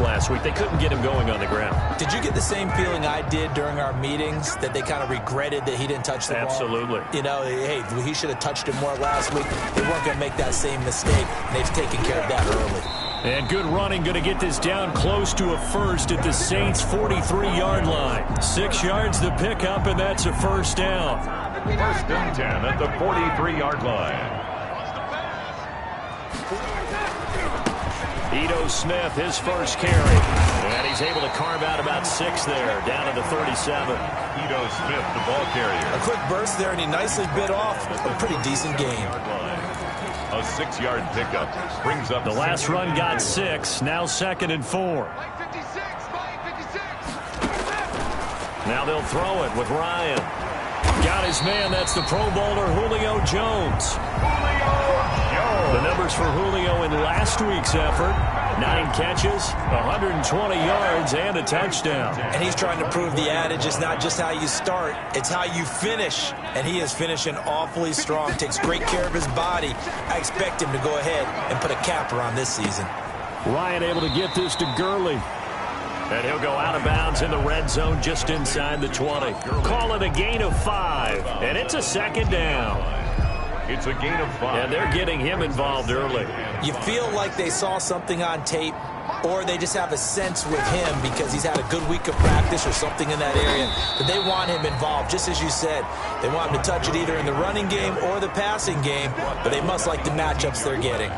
lost last week. They couldn't get him going on the ground. Did you get the same feeling I did during our meetings, that they kind of regretted that he didn't touch the ball? Absolutely. You know, hey, he should have touched it more last week. They weren't going to make that same mistake, and they've taken care of that early. And good running, going to get this down close to a first at the Saints' 43-yard line. 6 yards the pickup, and that's a first down. First and 10 at the 43-yard line. Ito Smith, his first carry. And he's able to carve out about 6 there, down to the 37. Ito Smith, the ball carrier. A quick burst there, and he nicely bit off a pretty decent gain. A 6-yard pickup brings up the last run got 6. Now 2nd and 4. Now they'll throw it with Ryan. Got his man. That's the Pro Bowler Julio Jones. The numbers for Julio in last week's effort: 9 catches, 120 yards, and a touchdown. And he's trying to prove the adage is not just how you start, it's how you finish. And he is finishing awfully strong, takes great care of his body. I expect him to go ahead and put a capper on this season. Ryan able to get this to Gurley. And he'll go out of bounds in the red zone just inside the 20. Call it a gain of 5, and it's a 2nd down. It's a gain of 5. And they're getting him involved early. You feel like they saw something on tape, or they just have a sense with him because he's had a good week of practice or something in that area, that they want him involved. Just as you said, they want him to touch it either in the running game or the passing game, but they must like the matchups they're getting.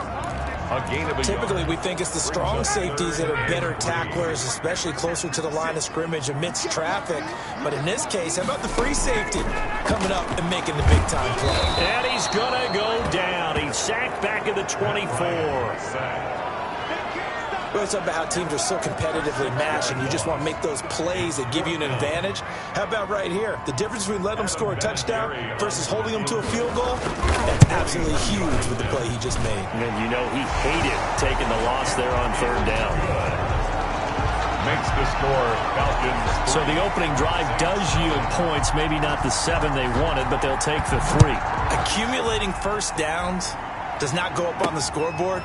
Typically, we think it's the strong safeties that are better tacklers, especially closer to the line of scrimmage amidst traffic. But in this case, how about the free safety coming up and making the big-time play? And he's going to go down. He's sacked back at the 24. We always talk about how teams are so competitively matched, and you just want to make those plays that give you an advantage. How about right here? The difference between letting them score a touchdown versus holding them to a field goal, that's absolutely huge with the play he just made. And you know he hated taking the loss there on 3rd down. Makes the score Falcons. So the opening drive does yield points, maybe not the 7 they wanted, but they'll take the 3. Accumulating first downs does not go up on the scoreboard,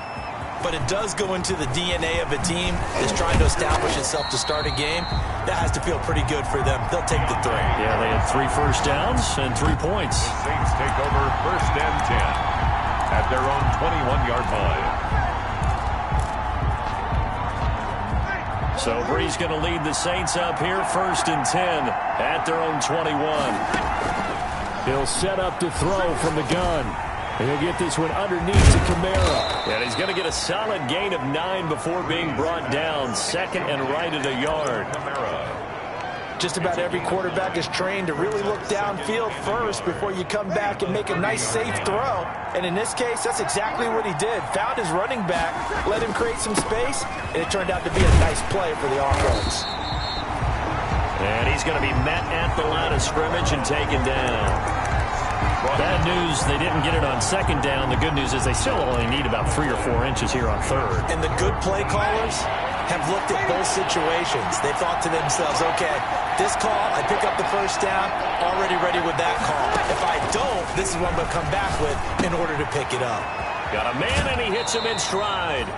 but it does go into the DNA of a team that's trying to establish itself to start a game. That has to feel pretty good for them. They'll take the 3. Yeah, they had 3 first downs and 3 points. The Saints take over 1st and 10 at their own 21-yard line. So Bree's going to lead the Saints up here 1st and 10 at their own 21. He'll set up to throw from the gun. He'll get this one underneath to Kamara. And he's going to get a solid gain of 9 before being brought down. 2nd and right at a yard. Just about every quarterback is trained to really look downfield first before you come back and make a nice, safe throw. And in this case, that's exactly what he did. Found his running back, let him create some space, and it turned out to be a nice play for the offense. And he's going to be met at the line of scrimmage and taken down. Bad news, they didn't get it on 2nd down. The good news is they still only need about 3 or 4 inches here on 3rd. And the good play callers have looked at both situations. They thought to themselves, okay, this call, I pick up the first down, already ready with that call. If I don't, this is what I'm going to come back with in order to pick it up. Got a man, and he hits him in stride.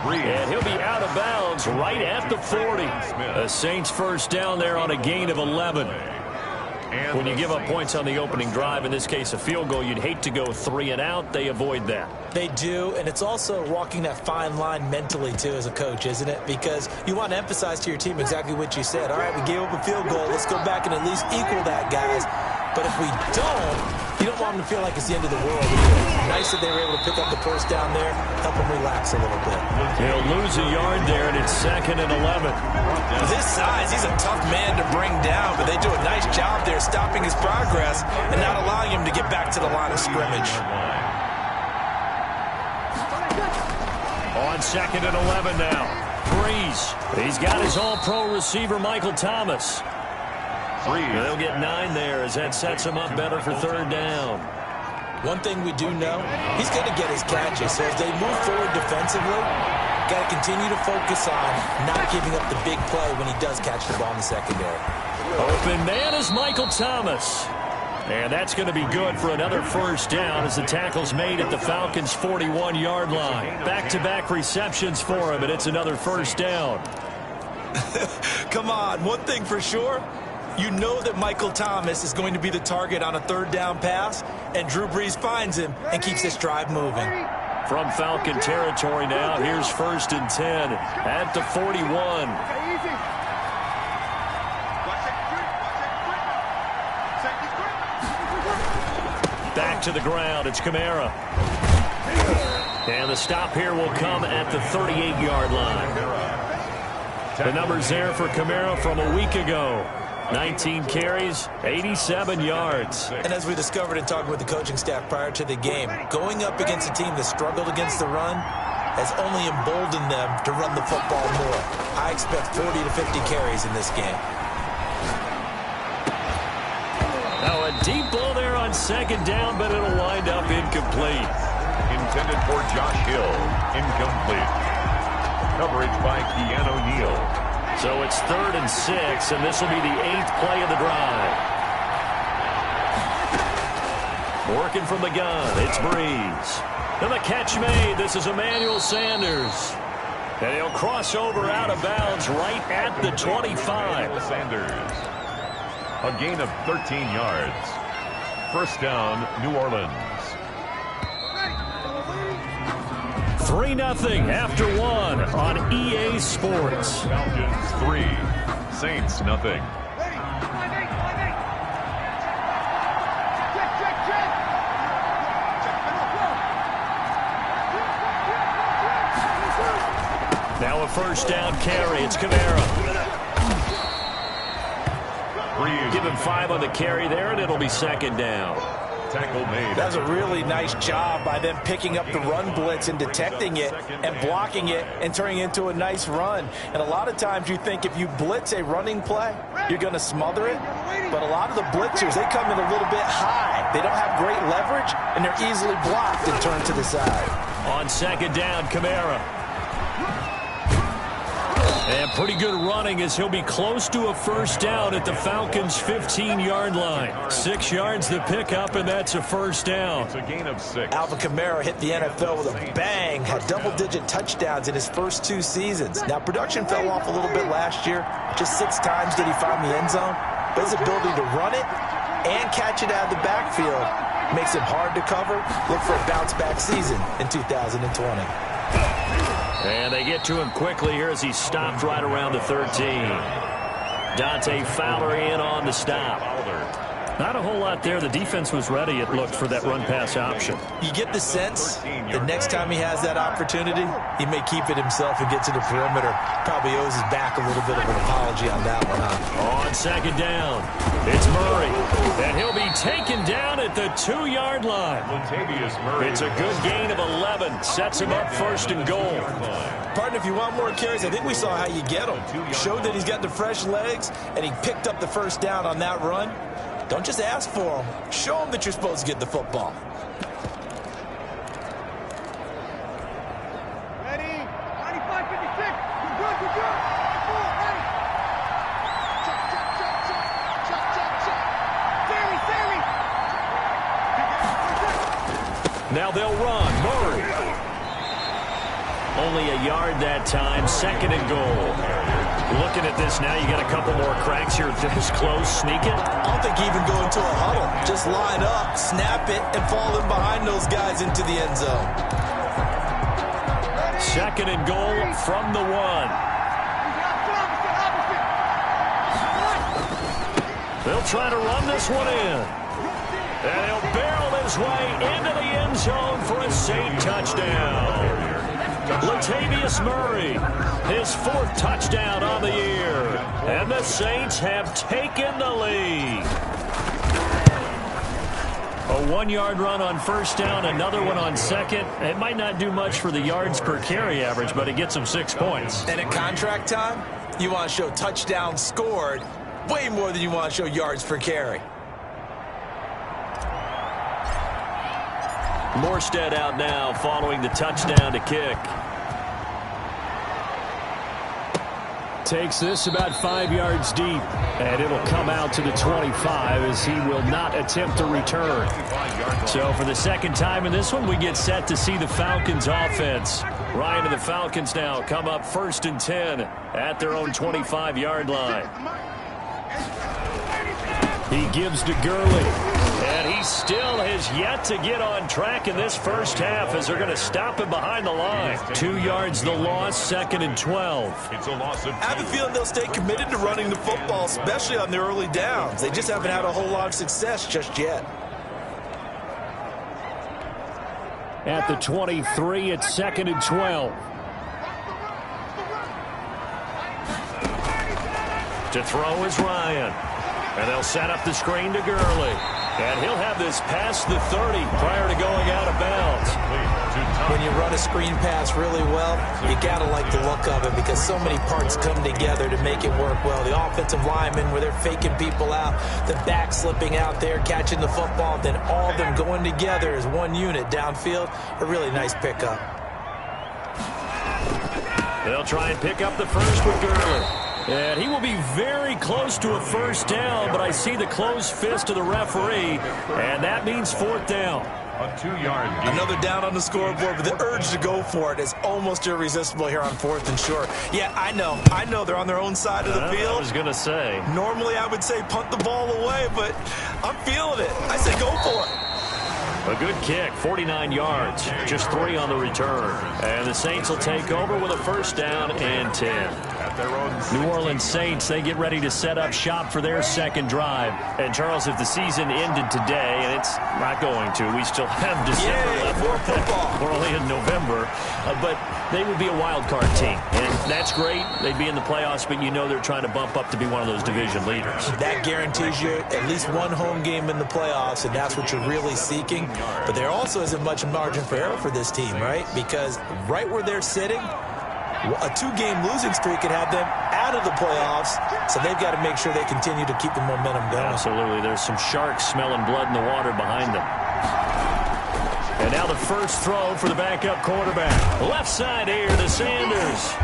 And he'll be out of bounds right at the 40. The Saints first down there on a gain of 11. When you give up points on the opening drive, in this case a field goal, you'd hate to go 3 and out. They avoid that. They do, and it's also walking that fine line mentally, too, as a coach, isn't it? Because you want to emphasize to your team exactly what you said. All right, we gave up a field goal. Let's go back and at least equal that, guys. But if we don't, you don't want them to feel like it's the end of the world. Nice that they were able to pick up the first down there, help them relax a little bit. He'll lose a yard there, and it's 2nd and 11. This size, he's a tough man to bring down, but they do a nice job there stopping his progress and not allowing him to get back to the line of scrimmage. On 2nd and 11 now. Breeze. He's got his all-pro receiver, Michael Thomas. They'll get 9 there as that sets him up better for 3rd down. One thing we do know, he's going to get his catches. So as they move forward defensively, got to continue to focus on not giving up the big play when he does catch the ball in the secondary. Open man is Michael Thomas. And that's going to be good for another first down as the tackle's made at the Falcons' 41-yard line. Back-to-back receptions for him, and it's another first down. Come on, one thing for sure, you know that Michael Thomas is going to be the target on a third down pass, and Drew Brees finds him and keeps this drive moving. From Falcon territory now, here's 1st and 10 at the 41. Back to the ground, it's Kamara. And the stop here will come at the 38-yard line. The numbers there for Kamara from a week ago. 19 carries, 87 yards. And as we discovered in talking with the coaching staff prior to the game, going up against a team that struggled against the run has only emboldened them to run the football more. I expect 40 to 50 carries in this game. Now a deep ball there on 2nd down, but it'll wind up incomplete. Intended for Josh Hill. Incomplete. Coverage by Keanu Neal. So it's 3rd and 6, and this will be the 8th play of the drive. Working from the gun, it's Brees. And the catch made. This is Emmanuel Sanders. And he'll cross over out of bounds right at the 25. Sanders. A gain of 13 yards. First down, New Orleans. 3-0 after 1 on EA Sports. Falcons 3, Saints nothing. Now a first down carry. It's Kamara. Give him 5 on the carry there, and it'll be 2nd down. Tackle made. That's a really nice job by them picking up the run blitz and detecting it and blocking it and turning it into a nice run. And a lot of times you think if you blitz a running play, you're going to smother it. But a lot of the blitzers, they come in a little bit high. They don't have great leverage, and they're easily blocked and turned to the side. On 2nd down, Kamara. And pretty good running as he'll be close to a first down at the Falcons' 15-yard line. 6 yards the pickup, and that's a first down. It's a gain of 6. Alvin Kamara hit the NFL with a bang, had double-digit touchdowns in his first 2 seasons. Now, production fell off a little bit last year. Just 6 times did he find the end zone. But his ability to run it and catch it out of the backfield makes him hard to cover. Look for a bounce-back season in 2020. And they get to him quickly here as he stopped right around the 13. Dante Fowler in on the stop. Not a whole lot there. The defense was ready, it looked, for that run-pass option. You get the sense that next time he has that opportunity, he may keep it himself and get to the perimeter. Probably owes his back a little bit of an apology on that one, huh? On 2nd down, it's Murray. And he'll be taken down at the 2-yard line. It's a good gain of 11. Sets him up 1st and goal. Partner, if you want more carries, I think we saw how you get him. Showed that he's got the fresh legs, and he picked up the first down on that run. Don't just ask for him. Show him that you're supposed to get the football. Ready? 95-56. You're good. You're good. Ready? Check. Sammy. Now they'll run. Murray. Only a yard that time. 2nd and goal. Looking at this now, you got a couple more cracks here. This close, sneak it. I don't think even go into a huddle. Just line up, snap it, and fall in behind those guys into the end zone. 2nd and goal from the 1. They'll try to run this one in. And he'll barrel his way into the end zone for a Saint touchdown. Latavius Murray, his 4th touchdown on the year. And the Saints have taken the lead. A 1-yard run on first down, another one on 2nd. It might not do much for the yards per carry average, but it gets them 6 points. And at contract time, you want to show touchdowns scored way more than you want to show yards per carry. Morstead out now following the touchdown to kick. takes this about 5 yards deep, and it'll come out to the 25 as he will not attempt to return. So for the second time in this one, we get set to see the Falcons offense. Ryan and the Falcons now come up 1st and 10 at their own 25-yard line. He gives to Gurley, and he still has yet to get on track in this first half as they're going to stop him behind the line. 2 yards the loss, 2nd and 12. It's a loss of 2. I have a feeling they'll stay committed to running the football, especially on their early downs. They just haven't had a whole lot of success just yet. At the 23, it's 2nd and 12. To throw is Ryan. And they'll set up the screen to Gurley. And he'll have this past the 30 prior to going out of bounds. When you run a screen pass really well, you got to like the look of it because so many parts come together to make it work well. The offensive linemen, where they're faking people out, the back slipping out there, catching the football, then all of them going together as one unit downfield. A really nice pickup. They'll try and pick up the first with Gurley. And he will be very close to a first down, but I see the closed fist of the referee, and that means 4th down. A 2-yard gain. Another down on the scoreboard, but the urge to go for it is almost irresistible here on 4th and short. Yeah, I know they're on their own side of the field. I was going to say. Normally I would say punt the ball away, but I'm feeling it. I say go for it. A good kick, 49 yards, just 3 on the return. And the Saints will take over with a first down and 10. At their own New Orleans Saints, they get ready to set up shop for their second drive. And, Charles, if the season ended today, and it's not going to, we still have December left. More football. We're only in November. But they would be a wild card team. And that's great. They'd be in the playoffs, but you know they're trying to bump up to be one of those division leaders. That guarantees you at least one home game in the playoffs, and that's what you're really seeking. But there also isn't much margin for error for this team, right? Because right where they're sitting, a 2-game losing streak could have them out of the playoffs, so they've got to make sure they continue to keep the momentum going. Absolutely. There's some sharks smelling blood in the water behind them. And now the first throw for the backup quarterback. Left side here to Sanders.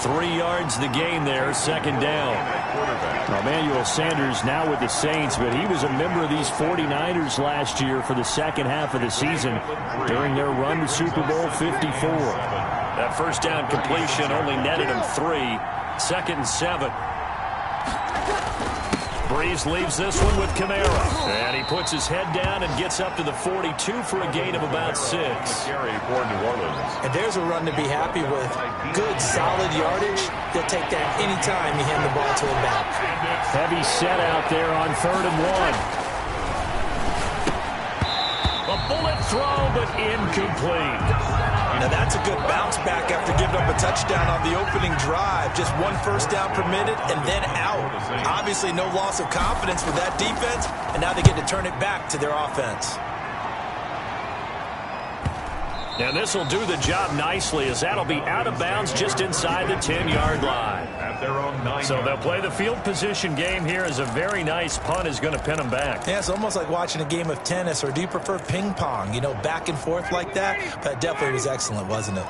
3 yards the gain there, 2nd down. Emmanuel Sanders now with the Saints, but he was a member of these 49ers last year for the second half of the season during their run to Super Bowl 54. That first down completion only netted him 3. 2nd and 7. Breeze leaves this one with Kamara. And he puts his head down and gets up to the 42 for a gain of about 6. carry for New Orleans. And there's a run to be happy with. Good, solid yardage. They'll take that anytime you hand the ball to a back. Heavy set out there on 3rd and 1. A bullet throw, but incomplete. Now that's a good bounce back after giving up a touchdown on the opening drive. Just 1 first down permitted and then out. Obviously no loss of confidence with that defense, and now they get to turn it back to their offense. And this will do the job nicely as that'll be out of bounds just inside the 10-yard line. At their own 9. So they'll play the field position game here as a very nice punt is going to pin them back. Yeah, it's almost like watching a game of tennis, or do you prefer ping pong? You know, back and forth like that? But it definitely was excellent, wasn't it?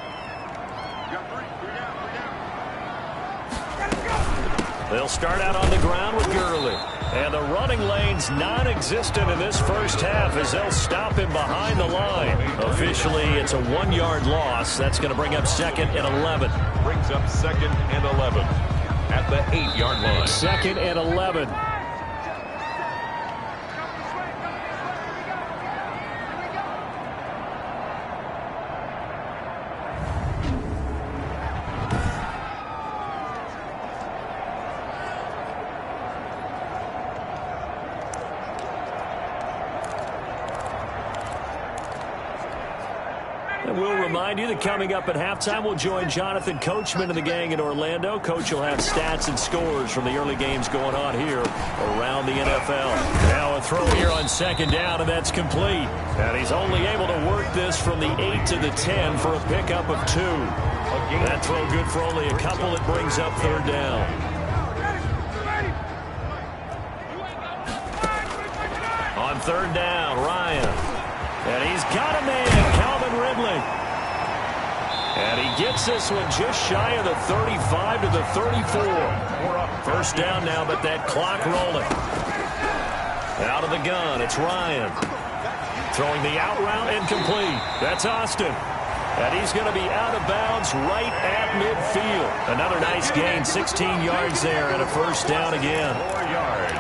They'll start out on the ground with Gurley. And the running lane's non-existent in this first half as they'll stop him behind the line. Officially, it's a 1-yard loss. That's going to bring up 2nd and 11. Brings up 2nd and 11 at the 8-yard line. 2nd and 11. We'll remind you that coming up at halftime, we'll join Jonathan Coachman and the gang in Orlando. Coach will have stats and scores from the early games going on here around the NFL. Now a throw here on 2nd down, and that's complete. And he's only able to work this from the 8 to the 10 for a pickup of 2. That throw good for only a couple. It brings up 3rd down. On 3rd down, Ryan. And he's got a man, Calvin Ridley. And he gets this one just shy of the 35 to the 34. First down now, but that clock rolling. Out of the gun, it's Ryan. Throwing the out route incomplete. That's Austin. And he's going to be out of bounds right at midfield. Another nice gain, 16 yards there, and a first down again. 4 yards.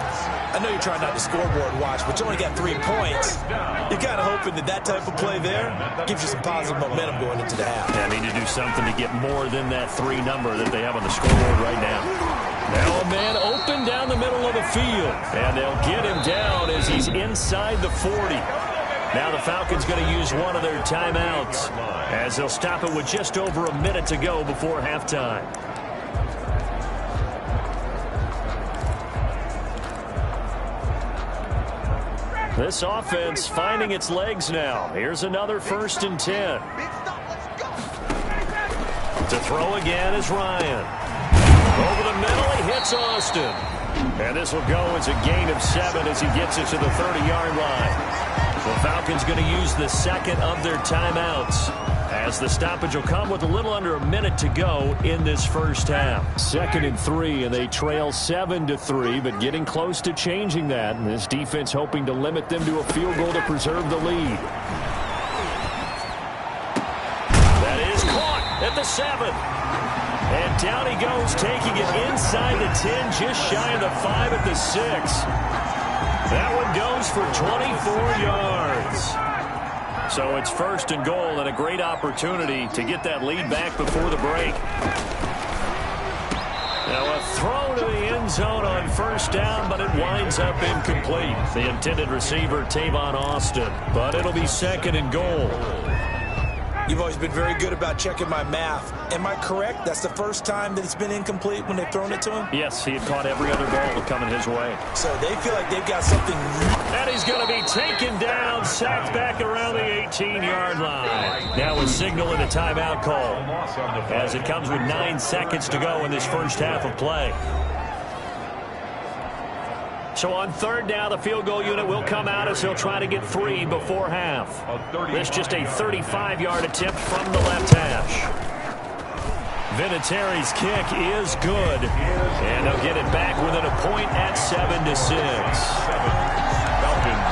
I know you're trying not to scoreboard watch, but you only got 3 points. You're kind of hoping that that type of play there gives you some positive momentum going into the half. Yeah, need to do something to get more than that 3 number that they have on the scoreboard right now. Now a man open down the middle of the field. And they'll get him down as he's inside the 40. Now the Falcons going to use one of their timeouts as they'll stop it with just over a minute to go before halftime. This offense finding its legs now. Here's another 1st and 10. To throw again is Ryan. Over the middle, he hits Austin. And this will go as a gain of 7 as he gets it to the 30-yard line. The Falcons going to use the second of their timeouts as the stoppage will come with a little under a minute to go in this first half. 2nd and 3, and they trail 7-3, but getting close to changing that. And this defense hoping to limit them to a field goal to preserve the lead. That is caught at the 7. And down he goes, taking it inside the 10, just shy of the 5 at the 6. That one goes for 24 yards. So it's 1st and goal and a great opportunity to get that lead back before the break. Now a throw to the end zone on 1st down, but it winds up incomplete. The intended receiver, Tavon Austin. But it'll be 2nd and goal. You've always been very good about checking my math. Am I correct? That's the first time that it's been incomplete when they've thrown it to him? Yes, he had caught every other ball coming his way. So they feel like they've got something. And he's going to be taken down, sacked back around the 18-yard line. Now a signal and a timeout call as it comes with 9 seconds to go in this first half of play. So on 3rd down, the field goal unit will come out as he'll try to get 3 before half. This just a 35-yard attempt from the left hash. Vinatieri's kick is good. And they'll get it back within a point at 7-6.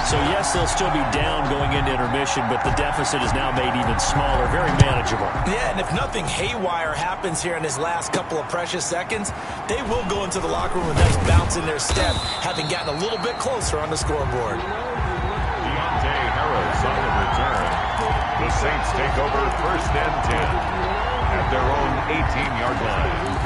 So, yes, they'll still be down going into intermission, but the deficit is now made even smaller, very manageable. Yeah, and if nothing haywire happens here in his last couple of precious seconds, they will go into the locker room with a nice bounce in their step, having gotten a little bit closer on the scoreboard. Deontay Harris on the return. The Saints take over 1st and 10 at their own 18-yard line.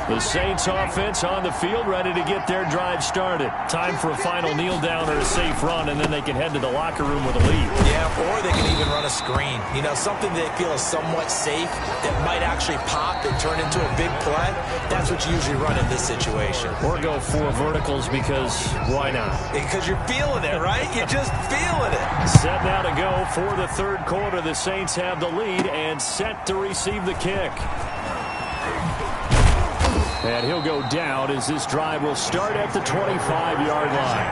The Saints offense on the field, ready to get their drive started. Time for a final kneel down or a safe run, and then they can head to the locker room with a lead. Yeah, or they can even run a screen. You know, something they feel is somewhat safe that might actually pop and turn into a big play. That's what you usually run in this situation. Or go 4 verticals because why not? Because you're feeling it, right? You're just feeling it. Set now to go for the 3rd quarter. The Saints have the lead and set to receive the kick. And he'll go down as this drive will start at the 25-yard line.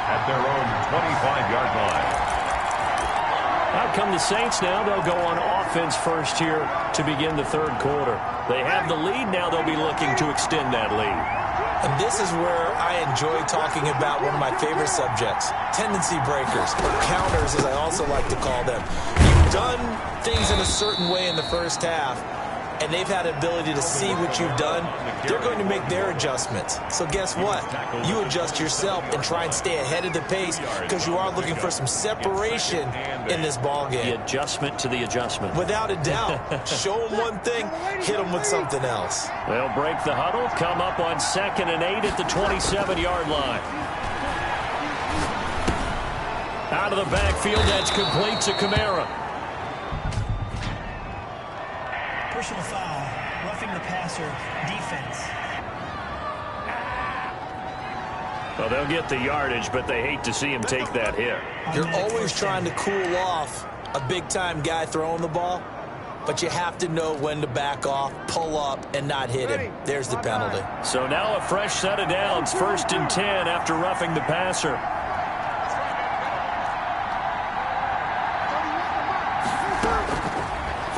At their own 25-yard line. Out come the Saints now. They'll go on offense first here to begin the 3rd quarter. They have the lead. Now they'll be looking to extend that lead. And this is where I enjoy talking about one of my favorite subjects, tendency breakers, or counters as I also like to call them. You've done things in a certain way in the first half, and they've had the ability to see what you've done. They're going to make their adjustments. So guess what? You adjust yourself and try and stay ahead of the pace because you are looking for some separation in this ball game. The adjustment to the adjustment. Without a doubt. Show them one thing, hit them with something else. They'll break the huddle, come up on 2nd and 8 at the 27-yard line. Out of the backfield, that's complete to Kamara. Personal foul, roughing the passer, defense. Well, they'll get the yardage, but they hate to see him take that hit. You're always trying to cool off a big-time guy throwing the ball, but you have to know when to back off, pull up, and not hit him. There's the penalty. So now a fresh set of downs, 1st and 10 after roughing the passer.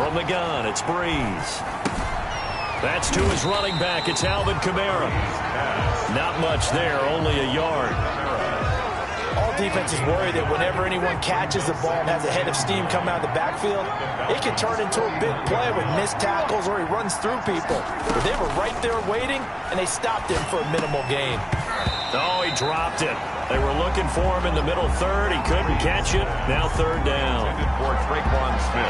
From the gun, it's Breeze. That's to his running back. It's Alvin Kamara. Not much there, only a yard. All defenses worry that whenever anyone catches the ball and has a head of steam coming out of the backfield, it can turn into a big play with missed tackles or he runs through people. But they were right there waiting, and they stopped him for a minimal gain. Oh, he dropped it. They were looking for him in the middle third. He couldn't catch it. Now third down.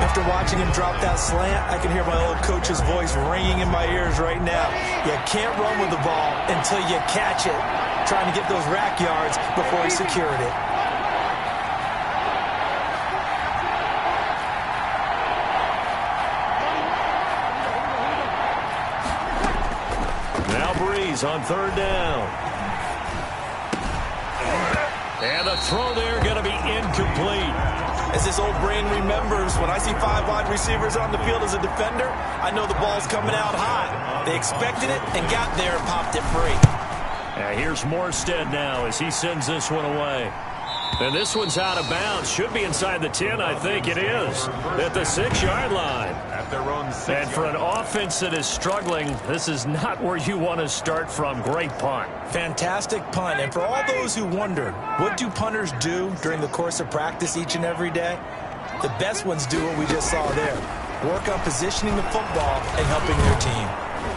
After watching him drop that slant, I can hear my old coach's voice ringing in my ears right now. You can't run with the ball until you catch it. Trying to get those rack yards before he secured it. Now Breeze on third down. And the throw there going to be incomplete. As this old brain remembers, when I see 5 wide receivers on the field as a defender, I know the ball's coming out hot. They expected it and got there and popped it free. Here's Morstead now as he sends this one away. And this one's out of bounds. Should be inside the 10, I think it is. At the 6-yard line. At their own 6 And for an offense that is struggling, this is not where you want to start from. Great punt. Fantastic punt. And for all those who wonder, what do punters do during the course of practice each and every day? The best ones do what we just saw there. Work on positioning the football and helping their team.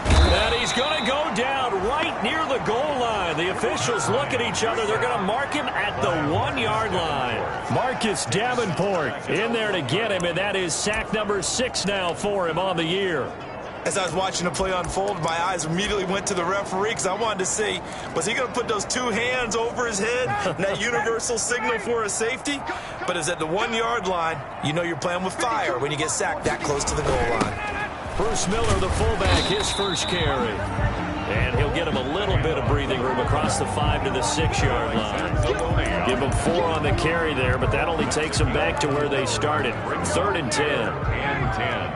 And he's going to go down right near the goal line. The officials look at each other. They're going to mark him at the 1-yard line. Marcus Davenport in there to get him, and that is sack number 6 now for him on the year. As I was watching the play unfold, my eyes immediately went to the referee because I wanted to see, was he going to put those 2 hands over his head, that universal signal for a safety? But it's at the 1-yard line. You know you're playing with fire when you get sacked that close to the goal line. Bruce Miller, the fullback, his first carry. And he'll get him a little bit of breathing room across the 5 to the 6-yard line. Give him 4 on the carry there, but that only takes them back to where they started. 3rd and 10. and 10.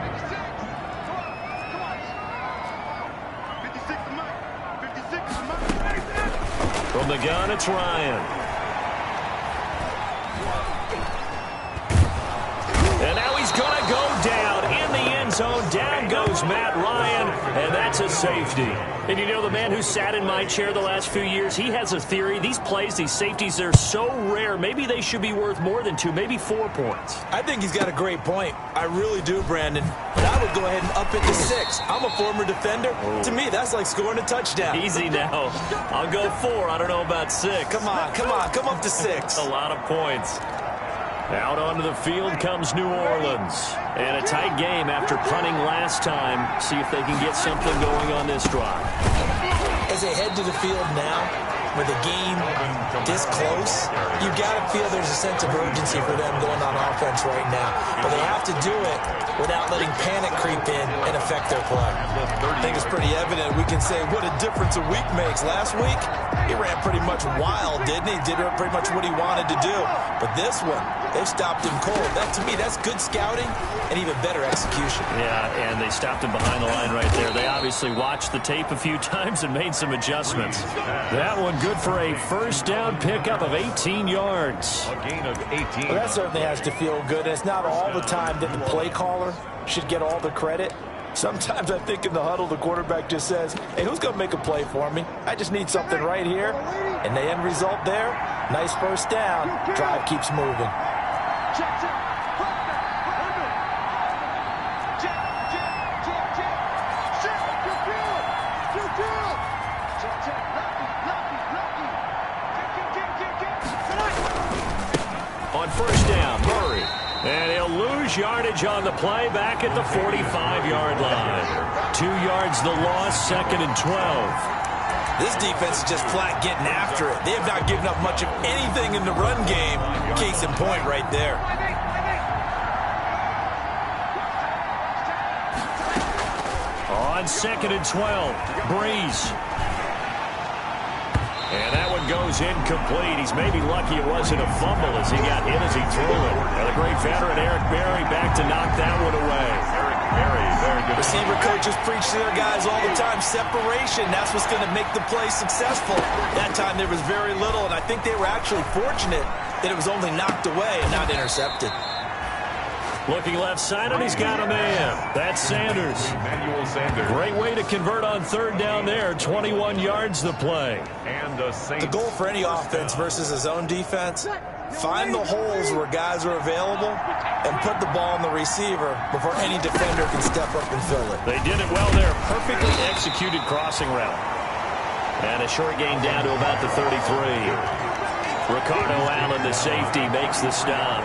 From the gun, it's Ryan. And now he's going to go down in the end zone. Down goes Matt Ryan, and that's a safety. And you know, the man who sat in my chair the last few years, he has a theory. These plays, these safeties, they're so rare. Maybe they should be worth more than 2, maybe 4 points. I think he's got a great point. I really do, Brandon. But I would go ahead and up it to 6. I'm a former defender. Oh. To me, that's like scoring a touchdown. Easy now. I'll go 4. I don't know about 6. Come on, come up to 6. A lot of points. Out onto the field comes New Orleans. And a tight game after punting last time. See if they can get something going on this drive. As they head to the field now, with a game this close, you got to feel there's a sense of urgency for them going on offense right now. But they have to do it without letting panic creep in and affect their play. I think it's pretty evident. We can say what a difference a week makes. Last week, he ran pretty much wild, didn't he? Did pretty much what he wanted to do. But this one, they stopped him cold. That, to me, that's good scouting and even better execution. Yeah, and they stopped him behind the line right there. They obviously watched the tape a few times and made some adjustments. That one good for a first down pickup of 18 yards. A gain of 18. Well, that certainly has to feel good. It's not all the time that the play caller should get all the credit. Sometimes I think in the huddle, the quarterback just says, hey, who's going to make a play for me? I just need something right here. And the end result there, nice first down. Drive keeps moving. On first down, Murray. And he'll lose yardage on the play back at the 45-yard line. 2 yards the loss, 2nd and 12. This defense is just flat getting after it. They have not given up much of anything in the run game. Case in point right there. On 2nd and 12, Breeze. And that one goes incomplete. He's maybe lucky it wasn't a fumble as he got hit as he threw it. And the great veteran Eric Berry back to knock that one away. Eric Berry, very good. Receiver coaches preach to their guys all the time. Separation, that's what's going to make the play successful. That time there was very little, and I think they were actually fortunate that it was only knocked away and not intercepted. Looking left side, and he's got a man. That's Sanders. Emmanuel Sanders. Great way to convert on third down there. 21 yards the play. And the Saints. The goal for any offense versus a zone defense, find the holes where guys are available and put the ball on the receiver before any defender can step up and fill it. They did it well there. Perfectly executed crossing route. And a short gain down to about the 33. Ricardo Allen, the safety, makes the stop.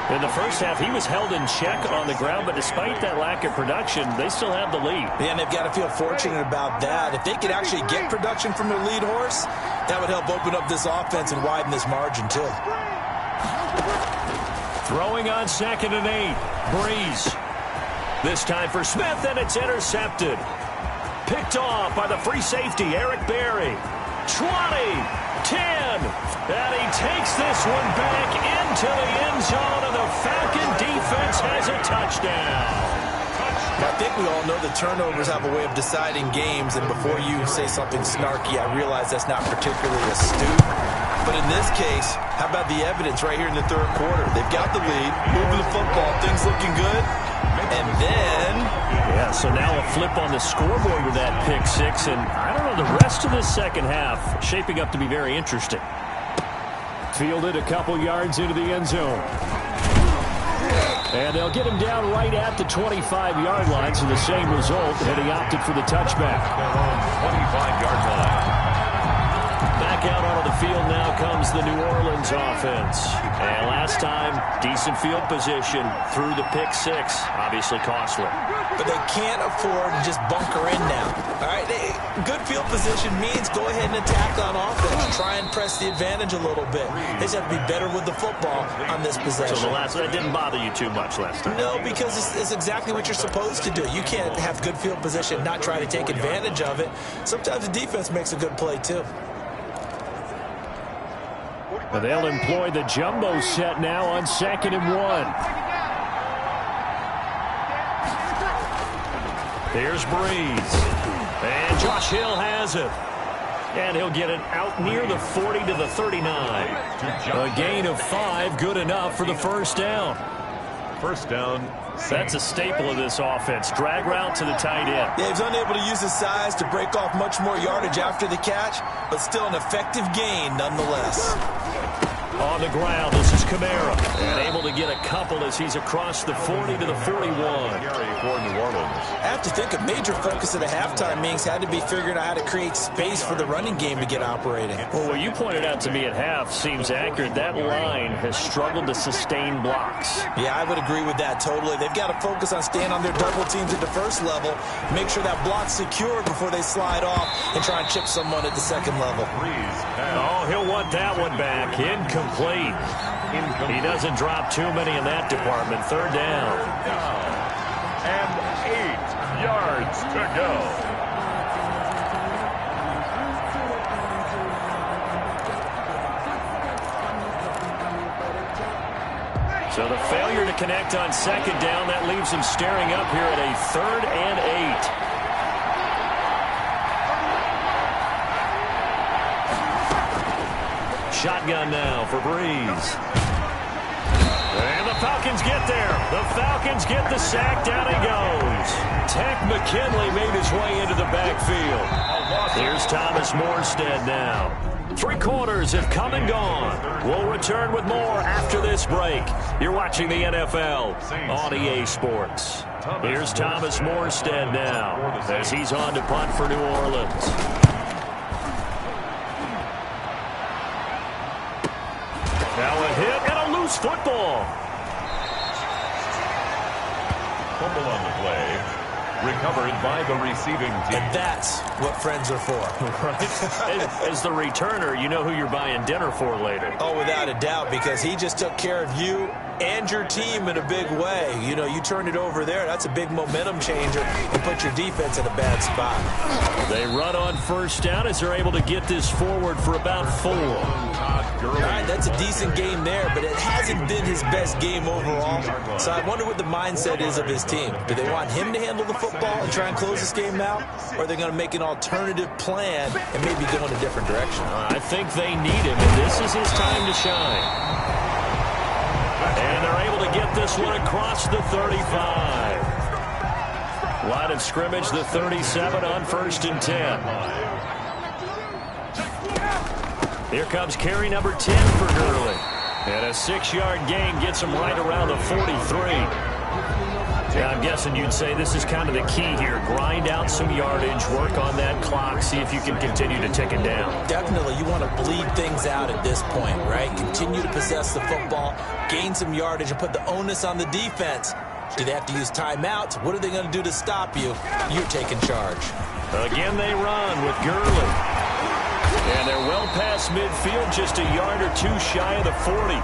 In the first half, he was held in check on the ground, but despite that lack of production, they still have the lead. Yeah, and they've got to feel fortunate about that. If they could actually get production from their lead horse, that would help open up this offense and widen this margin, too. Throwing on 2nd and 8. Breeze. This time for Smith, and it's intercepted. Picked off by the free safety, Eric Berry. 20, 10, and he takes this one back into the end zone, and the Falcon defense has a touchdown. I think we all know the turnovers have a way of deciding games, and before you say something snarky, I realize that's not particularly astute. But in this case, how about the evidence right here in the third quarter? They've got the lead, moving the football, things looking good, and then... Yeah, so now a flip on the scoreboard with that pick six, and I don't know, the rest of the second half shaping up to be very interesting. Fielded a couple yards into the end zone. And they'll get him down right at the 25-yard line, so the same result, and he opted for the touchback. 25-yard line. Back out onto the field now comes the New Orleans offense. And last time, decent field position through the pick six. Obviously costly. But they can't afford to just bunker in now. All right, good field position means go ahead and attack on offense. Try and press the advantage a little bit. They just have to be better with the football on this possession. So that didn't bother you too much last time? No, because it's exactly what you're supposed to do. You can't have good field position and not try to take advantage of it. Sometimes the defense makes a good play, too. And they'll employ the jumbo set now on 2nd and 1. Here's Breeze. And Josh Hill has it. And he'll get it out near the 40 to the 39. A gain of 5, good enough for the first down. First down. That's a staple of this offense. Drag route to the tight end. Yeah, he's unable to use his size to break off much more yardage after the catch, but still an effective gain nonetheless. On the ground, this is Kamara. And able to get a couple as he's across the 40 to the 41. For New Orleans. I have to think a major focus of the halftime meetings had to be figuring out how to create space for the running game to get operating. Well, what you pointed out to me at half seems accurate. That line has struggled to sustain blocks. Yeah, I would agree with that totally. They've got to focus on staying on their double teams at the first level, make sure that block's secured before they slide off and try and chip someone at the second level. Oh, he'll want that one back. Incomplete. He doesn't drop too many in that department. Third down. And 8 yards to go. So the failure to connect on 2nd down, that leaves him staring up here at a 3rd and 8. Shotgun now for Breeze. And the Falcons get there. The Falcons get the sack. Down he goes. Tech McKinley made his way into the backfield. Here's Thomas Morstead now. 3 quarters have come and gone. We'll return with more after this break. You're watching the NFL on EA Sports. Here's Thomas Morstead now as he's on to punt for New Orleans. Now a hit and a loose football. Fumble on the play. Recovered by the receiving team. And that's what friends are for. Right? As the returner, you know who you're buying dinner for later. Oh, without a doubt, because he just took care of you and your team in a big way. You know, you turned it over there. That's a big momentum changer and put your defense in a bad spot. They run on first down as they're able to get this forward for about 4. All right, that's a decent game there, but it hasn't been his best game overall. So I wonder what the mindset is of his team. Do they want him to handle the football and try and close this game out? Or are they going to make an alternative plan and maybe go in a different direction? I think they need him, and this is his time to shine. And they're able to get this one across the 35. Line of scrimmage, the 37 on 1st and 10. Here comes carry number 10 for Gurley. And a 6-yard gain gets him right around the 43. Yeah, I'm guessing you'd say this is kind of the key here. Grind out some yardage, work on that clock, see if you can continue to tick it down. Definitely, you want to bleed things out at this point, right? Continue to possess the football, gain some yardage, and put the onus on the defense. Do they have to use timeouts? What are they going to do to stop you? You're taking charge. Again, they run with Gurley. And they're well past midfield, just a yard or two shy of the 40.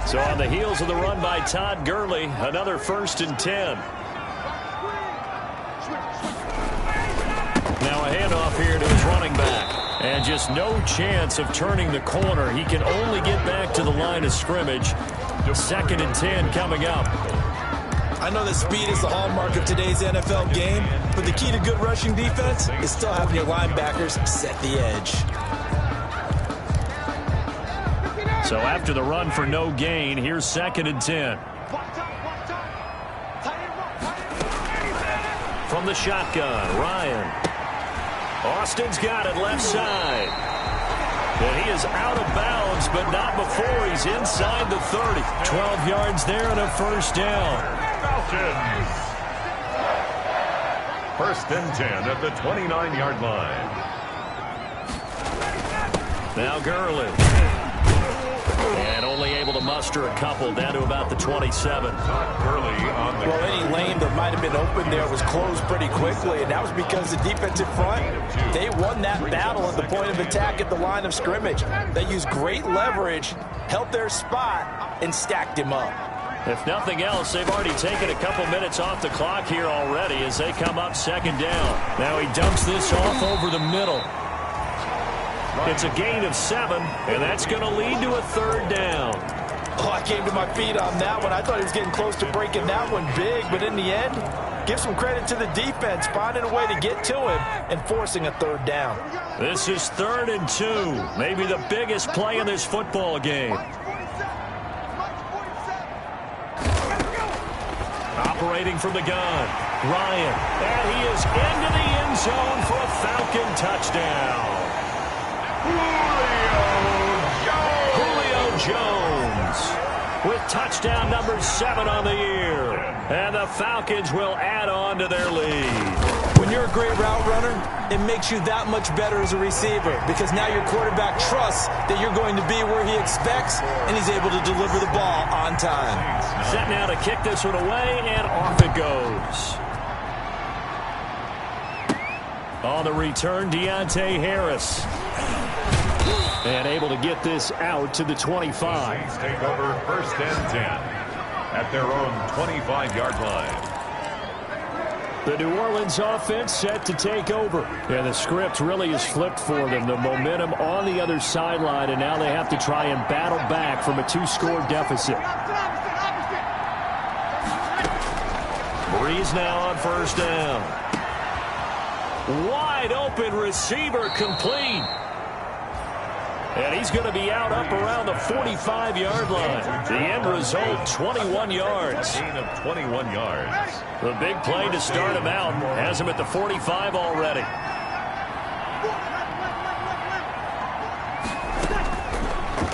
So on the heels of the run by Todd Gurley, another 1st and 10. Now a handoff here to his running back. And just no chance of turning the corner. He can only get back to the line of scrimmage. 2nd and 10 coming up. I know that speed is the hallmark of today's NFL game, but the key to good rushing defense is still having your linebackers set the edge. So after the run for no gain, here's 2nd and 10. From the shotgun, Ryan. Austin's got it left side. And he is out of bounds, but not before he's inside the 30. 12 yards there and a 1st down. Falcons. 1st and 10 at the 29-yard line. Now Gurley. And only able to muster a couple down to about the 27. Gurley on the Well, any lane that might have been open there was closed pretty quickly, and that was because the defensive front, they won that battle at the point of attack at the line of scrimmage. They used great leverage, held their spot, and stacked him up. If nothing else, they've already taken a couple minutes off the clock here already as they come up 2nd down. Now he dumps this off over the middle. It's a gain of 7, and that's going to lead to a 3rd down. Oh, I came to my feet on that one. I thought he was getting close to breaking that one big, but in the end, give some credit to the defense, finding a way to get to him and forcing a 3rd down. This is 3rd and 2, maybe the biggest play in this football game. Operating from the gun, Ryan, and he is into the end zone for a Falcon touchdown. Julio Jones with touchdown number 7 on the year. And the Falcons will add on to their lead. When you're a great route runner, it makes you that much better as a receiver because now your quarterback trusts that you're going to be where he expects, and he's able to deliver the ball on time. Set now to kick this one away, and off it goes. On the return, Deontay Harris. And able to get this out to the 25. The Saints take over 1st and 10 at their own 25-yard line. The New Orleans offense set to take over. And the script really is flipped for them. The momentum on the other sideline, and now they have to try and battle back from a 2-score deficit. Breeze now on 1st down. Wide open receiver complete. And he's going to be out up around the 45-yard line. The end result, 21 yards. A gain of 21 yards. The big play to start him out has him at the 45 already.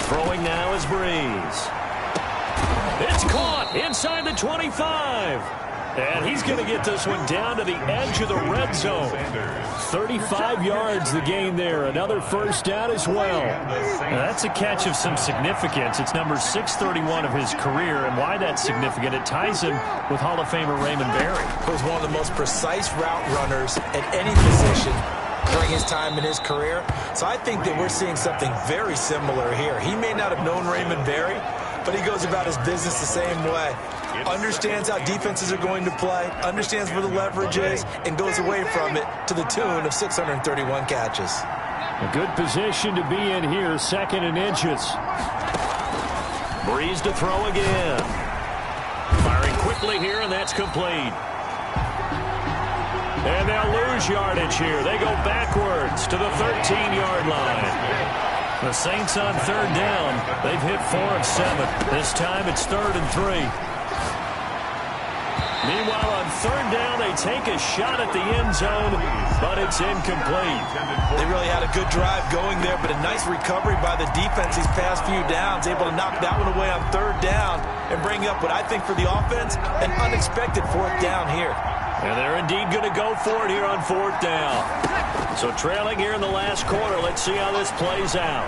Throwing now is Breeze. It's caught inside the 25. And he's going to get this one down to the edge of the red zone. 35 yards the gain there. Another 1st down as well. Now that's a catch of some significance. It's number 631 of his career. And why that's significant, it ties him with Hall of Famer Raymond Berry. He was one of the most precise route runners at any position during his time in his career. So I think that we're seeing something very similar here. He may not have known Raymond Berry, but he goes about his business the same way. Understands how defenses are going to play, understands where the leverage is, and goes away from it to the tune of 631 catches. A good position to be in here, 2nd and inches. Breeze to throw again. Firing quickly here, and that's complete. And they'll lose yardage here. They go backwards to the 13-yard line. The Saints on third down. They've hit 4 of 7. This time it's 3rd and 3. Meanwhile, on third down, they take a shot at the end zone, but it's incomplete. They really had a good drive going there, but a nice recovery by the defense these past few downs, able to knock that one away on third down and bring up what I think for the offense, an unexpected 4th down here. And they're indeed going to go for it here on 4th down. So trailing here in the last quarter, let's see how this plays out.